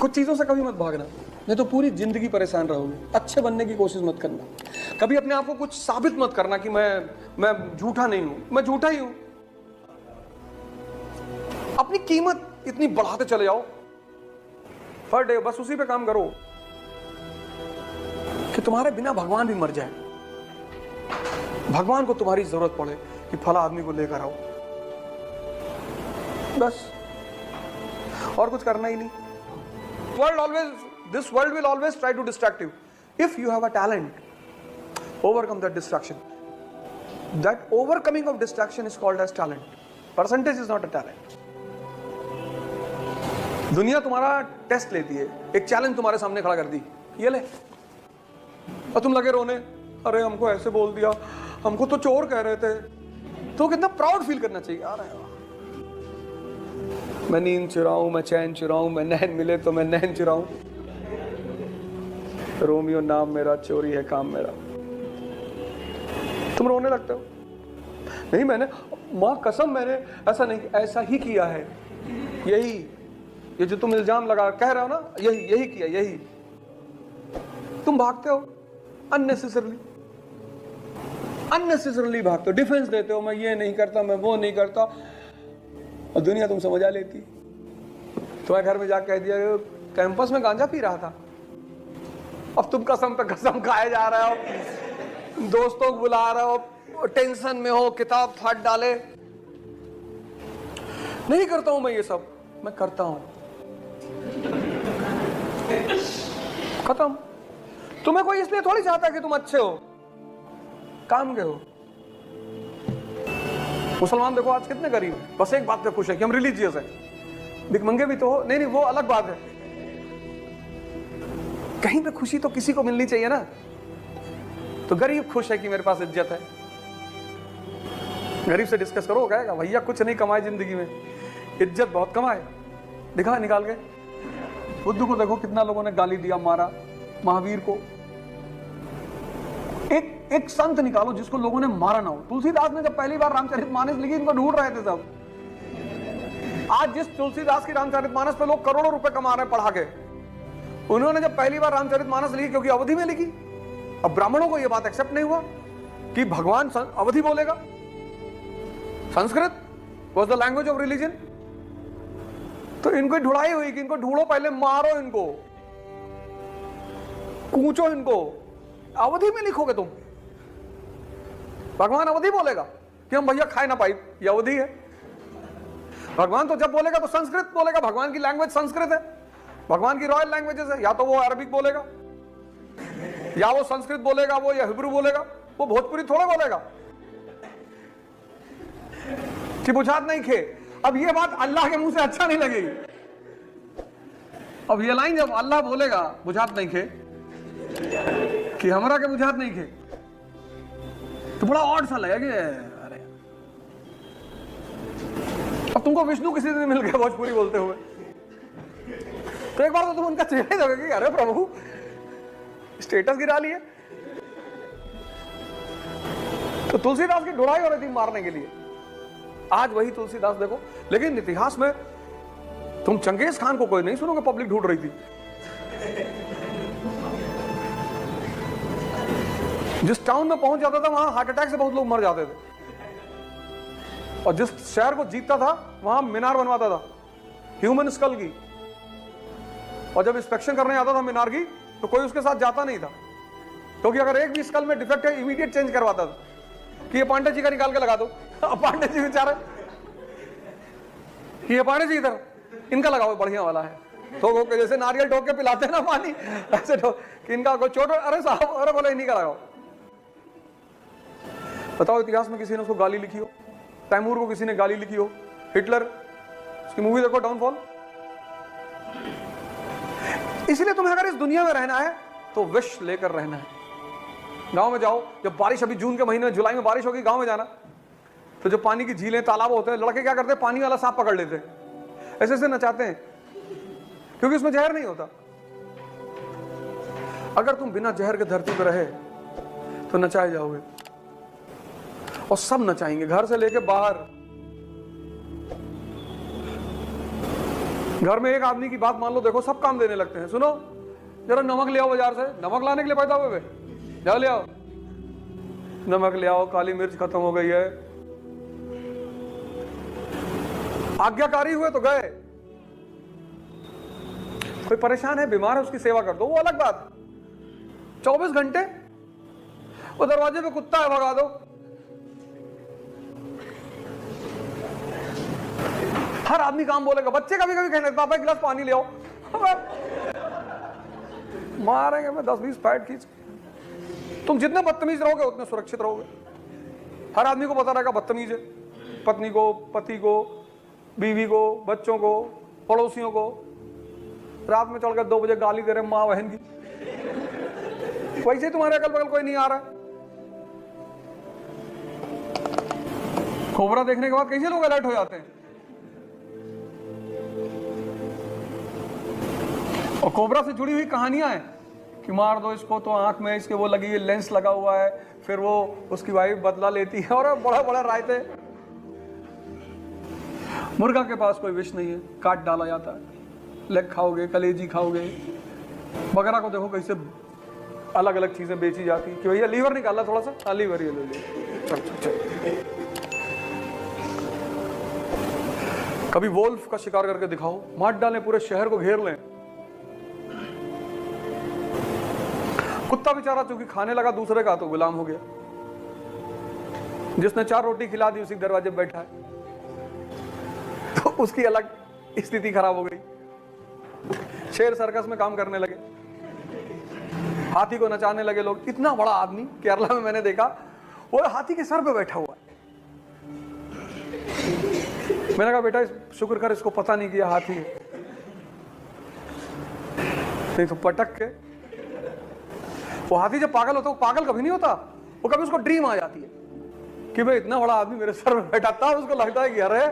कुछ चीज़ों से कभी मत भागना, नहीं तो पूरी जिंदगी परेशान रहोगे। अच्छे बनने की कोशिश मत करना, कभी अपने आप को कुछ साबित मत करना कि मैं झूठा नहीं हूं, मैं झूठा ही हूं। अपनी कीमत इतनी बढ़ाते चले जाओ हर डे, बस उसी पे काम करो कि तुम्हारे बिना भगवान भी मर जाए, भगवान को तुम्हारी जरूरत पड़े कि फला आदमी को लेकर आओ, बस और कुछ करना ही नहीं। This world will always try to distract you. If you have a talent, overcome that distraction. That overcoming of distraction is called as talent. Percentage is not a talent. दुनिया तुम्हारा टेस्ट लेती है, एक चैलेंज तुम्हारे सामने खड़ा कर दी, ये ले, और तुम लगे रोने, अरे हमको ऐसे बोल दिया, हमको तो चोर कह रहे थे। तो कितना प्राउड फील करना चाहिए यार, मैं नींद चुराऊं, मैं चैन चुराऊं, मैं नैन मिले तो मैं नैन चुराऊं, रोमियो नाम मेरा, चोरी है काम मेरा। तुम रोने लगते हो, नहीं मैंने, मां कसम मैंने ऐसा नहीं, ऐसा ही किया है, यही ये जो तुम इल्जाम लगा कह रहे हो ना, यही किया, यही। तुम भागते हो अननेसेसरली भागते हो, डिफेंस देते हो, मैं ये नहीं करता, मैं वो नहीं करता, और दुनिया तुमसे मजा लेती। तुम्हारे घर में जाकर कह दिया कैंपस में गांजा पी रहा था, अब तुम कसम पे कसम खाए जा रहे हो, दोस्तों को बुला रहे हो, टेंशन में हो, किताब फाड़ डाले। नहीं करता हूं मैं ये सब, मैं करता हूं, खत्म। तुम्हें कोई इसलिए थोड़ी चाहता कि तुम अच्छे हो, काम के हो। मुसलमान देखो आज कितने गरीब हैं, बस एक बात पे खुश है कि हम रिलीजियस हैं। भिखमंगे भी तो हो, नहीं वो अलग बात है, कहीं पे खुशी तो किसी को मिलनी चाहिए ना। तो गरीब खुश है कि मेरे पास इज्जत है। गरीब से डिस्कस करो, कहेगा भैया कुछ नहीं कमाए जिंदगी में, इज्जत बहुत कमाए, दिखा निकाल के। बुद्ध को देखो कितना लोगों ने गाली दिया, मारा, महावीर को। एक संत निकालो जिसको लोगों ने मारा ना हो। तुलसीदास ने जब पहली बार रामचरितमानस लिखी, इनको ढूंढ रहे थे सब। आज जिस तुलसीदास की रामचरितमानस पे लोग करोड़ों रुपए कमा रहे हैं पढ़ा के, उन्होंने जब पहली बार रामचरितमानस लिखी क्योंकि अवधि में लिखी। अब ब्राह्मणों को यह बात एक्सेप्ट नहीं हुआ कि भगवान अवधि बोलेगा। Sanskrit was the language of religion. तो इनको ढुड़ाई हुई कि इनको ढूंढो, पहले मारो इनको, कूचो इनको। अवधि में लिखोगे तुम, भगवान अवधि बोलेगा कि हम भैया खाए ना पाई, ये अवधि है। भगवान तो जब बोलेगा तो संस्कृत बोलेगा, भगवान की लैंग्वेज संस्कृत है, भगवान की रॉयल लैंग्वेजेस है। या तो वो अरबिक बोलेगा, या वो संस्कृत बोलेगा, वो या हिब्रू बोलेगा, वो भोजपुरी थोड़ा बोलेगा कि बुझात नहीं खे। अब ये बात अल्लाह के मुंह से अच्छा नहीं लगेगी। अब ये लाइन जब अल्लाह बोलेगा बुझात नहीं खे कि हमरा के बुझात नहीं खे, तो बड़ा ऑड सा लगेगा कि अरे। अब तुमको विष्णु किसी दिन मिल गया भोजपुरी बोलते हुए, तो एक बार तो तुम उनका चेहरा देखोगे कि अरे प्रभु स्टेटस गिरा लिए। तो तुलसीदास की ढुलाई हो रही थी मारने के लिए। आज वही तुलसीदास देखो, लेकिन इतिहास में तुम चंगेज खान को कोई नहीं सुनोगे पब्लिक ढूंढ रही थी। जिस टाउन में पहुंच जाता था वहां हार्ट अटैक से बहुत लोग मर जाते थे, और जिस शहर को जीतता था वहां मीनार बनवाता था ह्यूमन स्कल की। और जब इंस्पेक्शन करने आता था मीनार की, तो कोई उसके साथ जाता नहीं था, क्योंकि अगर एक भी स्कल में डिफेक्ट है इमीडिएट चेंज करवाता था कि ये पांडे जी का निकाल के लगा दो। पांडे जी बेचारे, ये पांडे जी इधर इनका लगाओ बढ़िया वाला है, तो जैसे नारियल ठोक के पिलाते हैं ना पानी, ऐसे कि इनका कोई चोट, अरे साहब अरे बोले इन्हीं का लगाओ। बताओ इतिहास में किसी ने उसको गाली लिखी हो? तैमूर को किसी ने गाली लिखी हो? हिटलर, उसकी मूवी देखो डाउनफॉल। इसलिए तुम्हें अगर इस दुनिया में रहना है तो विश लेकर रहना है। गांव में जाओ, जब बारिश, अभी जून के महीने में जुलाई में बारिश होगी, गांव में जाना, तो जो पानी की झीलें तालाब होते हैं, लड़के क्या करते हैं, पानी वाला सांप पकड़ लेते हैं, ऐसे ऐसे नचाते हैं, क्योंकि उसमें जहर नहीं होता। अगर तुम बिना जहर के धरती पर रहे तो नचाए जाओगे, और सब नचाएंगे, घर से लेके बाहर। घर में एक आदमी की बात मान लो, देखो सब काम देने लगते हैं। सुनो जरा नमक ले आओ बाजार से, नमक लाने के लिए पैदा हुए, जा ले आओ नमक ले आओ, काली मिर्च खत्म हो गई है। आज्ञाकारी हुए तो गए, कोई परेशान है, बीमार है, उसकी सेवा कर दो, वो अलग बात है। 24 घंटे वो दरवाजे पे कुत्ता है, भगा दो। हर आदमी काम बोलेगा, बच्चे कभी कभी कहने पापा एक गिलास पानी ले आओ, मारेंगे मैं 10-20 पैड खींच। तुम जितने बदतमीज रहोगे उतने सुरक्षित रहोगे। हर आदमी को पता रहेगा बदतमीज है, पत्नी को, पति को, बीवी को, बच्चों को, पड़ोसियों को। रात में चढ़ कर 2 बजे गाली दे रहे माँ बहन की, वैसे तुम्हारे अगल बगल कोई नहीं आ रहा। कोबरा देखने के बाद कैसे लोग अलर्ट हो जाते हैं। और कोबरा से जुड़ी हुई कहानियां हैं कि मार दो इसको तो आंख में इसके वो लगी है, लेंस लगा हुआ है, फिर वो उसकी वाइफ बदला लेती है, और बड़ा बड़ा रायते। मुर्गा के पास कोई विष नहीं है, काट डाला जाता है, लेग खाओगे, कलेजी खाओगे। बकरा को देखो कैसे अलग अलग चीजें बेची जाती कि भैया लीवर निकाला थोड़ा सा, लीवर ये ले लीजिए, चल चल चल। कभी वोल्फ का शिकार करके दिखाओ, मार डालें, पूरे शहर को घेर लें। कुत्ता बेचारा चूंकि खाने लगा दूसरे का तो गुलाम हो गया, जिसने 4 रोटी खिला दी उसी दरवाजे पे बैठा है, तो उसकी अलग स्थिति खराब हो गई। शेर सर्कस में काम करने लगे, हाथी को नचाने लगे लोग। इतना बड़ा आदमी केरला में मैंने देखा, वो हाथी के सर पे बैठा हुआ है। मैंने कहा बेटा शुक्र कर इसको पता नहीं किया हाथी है, नहीं तो पटक के। वो हाथी जब पागल होता है, वो पागल कभी नहीं होता, वो कभी उसको ड्रीम आ जाती है कि भाई इतना बड़ा आदमी मेरे सर पे बैठा था, उसको लगता है कि अरे